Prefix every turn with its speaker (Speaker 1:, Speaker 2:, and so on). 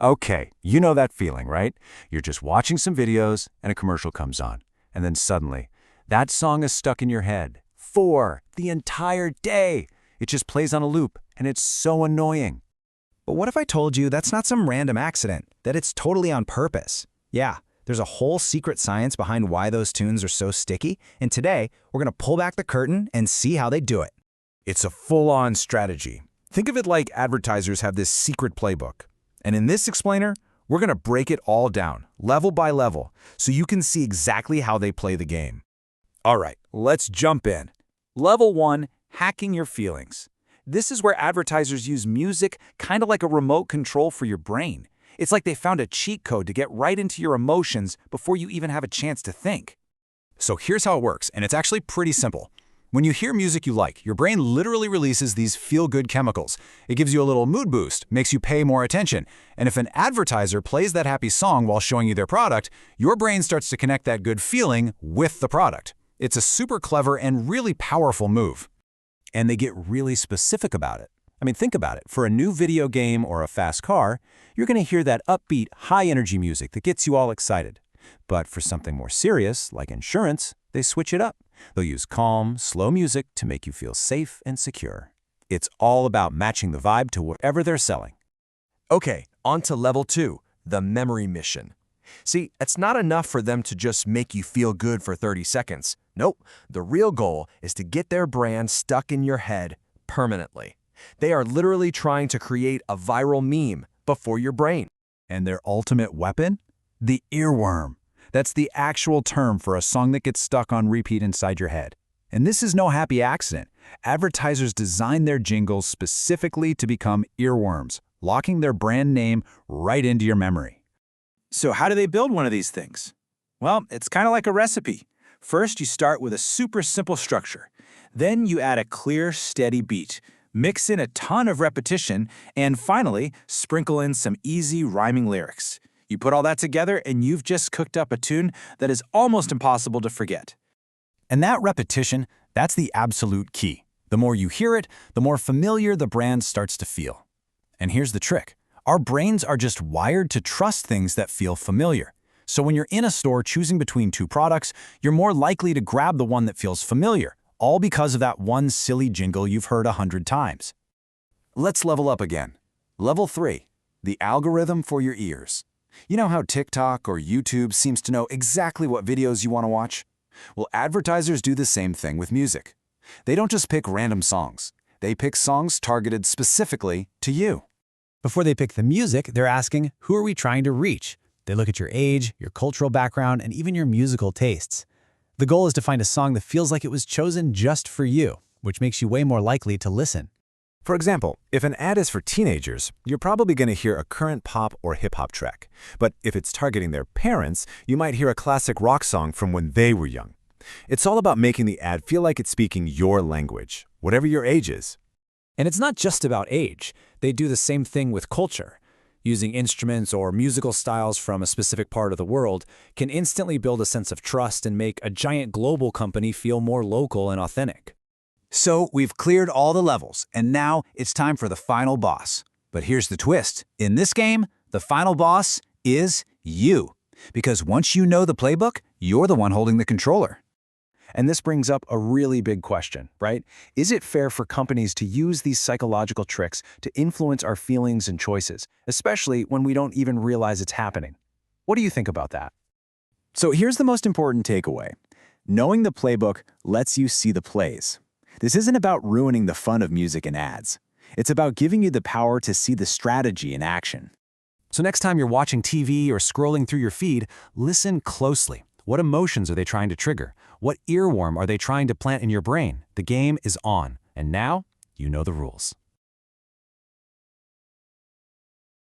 Speaker 1: Okay, you know that feeling, right? You're just watching some videos and a commercial comes on. And then suddenly, that song is stuck in your head for the entire day. It just plays on a loop, and it's so annoying.
Speaker 2: But what if I told you that's not some random accident, that it's totally on purpose? Yeah, there's a whole secret science behind why those tunes are so sticky, and today we're going to pull back the curtain and see how they do it.
Speaker 3: It's a full-on strategy. Think of it like advertisers have this secret playbook. And in this explainer, we're going to break it all down, level by level, so you can see exactly how they play the game. All right, let's jump in.
Speaker 1: Level 1, hacking your feelings. This is where advertisers use music kind of like a remote control for your brain. It's like they found a cheat code to get right into your emotions before you even have a chance to think.
Speaker 3: So here's how it works, and it's actually pretty simple. When you hear music you like, your brain literally releases these feel-good chemicals. It gives you a little mood boost, makes you pay more attention. And if an advertiser plays that happy song while showing you their product, your brain starts to connect that good feeling with the product. It's a super clever and really powerful move.
Speaker 1: And they get really specific about it. I mean, think about it. For a new video game or a fast car, you're going to hear that upbeat, high-energy music that gets you all excited. But for something more serious, like insurance, they switch it up. They'll use calm, slow music to make you feel safe and secure. It's all about matching the vibe to whatever they're selling.
Speaker 4: Okay, on to level 2, the memory mission. See, it's not enough for them to just make you feel good for 30 seconds. Nope, the real goal is to get their brand stuck in your head permanently. They are literally trying to create a viral meme before your brain.
Speaker 3: And their ultimate weapon? The earworm. That's the actual term for a song that gets stuck on repeat inside your head. And this is no happy accident. Advertisers design their jingles specifically to become earworms, locking their brand name right into your memory.
Speaker 1: So how do they build one of these things? Well, it's kind of like a recipe. First, you start with a super simple structure. Then you add a clear, steady beat. Mix in a ton of repetition, and finally, sprinkle in some easy rhyming lyrics. You put all that together, and you've just cooked up a tune that is almost impossible to forget.
Speaker 3: And that repetition, that's the absolute key. The more you hear it, the more familiar the brand starts to feel. And here's the trick. Our brains are just wired to trust things that feel familiar. So when you're in a store choosing between two products, you're more likely to grab the one that feels familiar, all because of that one silly jingle you've heard 100 times.
Speaker 1: Let's level up again. Level 3, the algorithm for your ears. You know how TikTok or YouTube seems to know exactly what videos you want to watch? Well, advertisers do the same thing with music. They don't just pick random songs. They pick songs targeted specifically to you.
Speaker 2: Before they pick the music, they're asking, who are we trying to reach? They look at your age, your cultural background, and even your musical tastes. The goal is to find a song that feels like it was chosen just for you, which makes you way more likely to listen.
Speaker 3: For example, if an ad is for teenagers, you're probably going to hear a current pop or hip-hop track. But if it's targeting their parents, you might hear a classic rock song from when they were young. It's all about making the ad feel like it's speaking your language, whatever your age is.
Speaker 2: And it's not just about age. They do the same thing with culture. Using instruments or musical styles from a specific part of the world can instantly build a sense of trust and make a giant global company feel more local and authentic.
Speaker 1: So we've cleared all the levels, and now it's time for the final boss. But here's the twist. In this game, the final boss is you. Because once you know the playbook, you're the one holding the controller. And this brings up a really big question, right? Is it fair for companies to use these psychological tricks to influence our feelings and choices, especially when we don't even realize it's happening? What do you think about that? So here's the most important takeaway. Knowing the playbook lets you see the plays. This isn't about ruining the fun of music and ads. It's about giving you the power to see the strategy in action. So next time you're watching TV or scrolling through your feed, listen closely. What emotions are they trying to trigger? What earworm are they trying to plant in your brain? The game is on, and now you know the rules.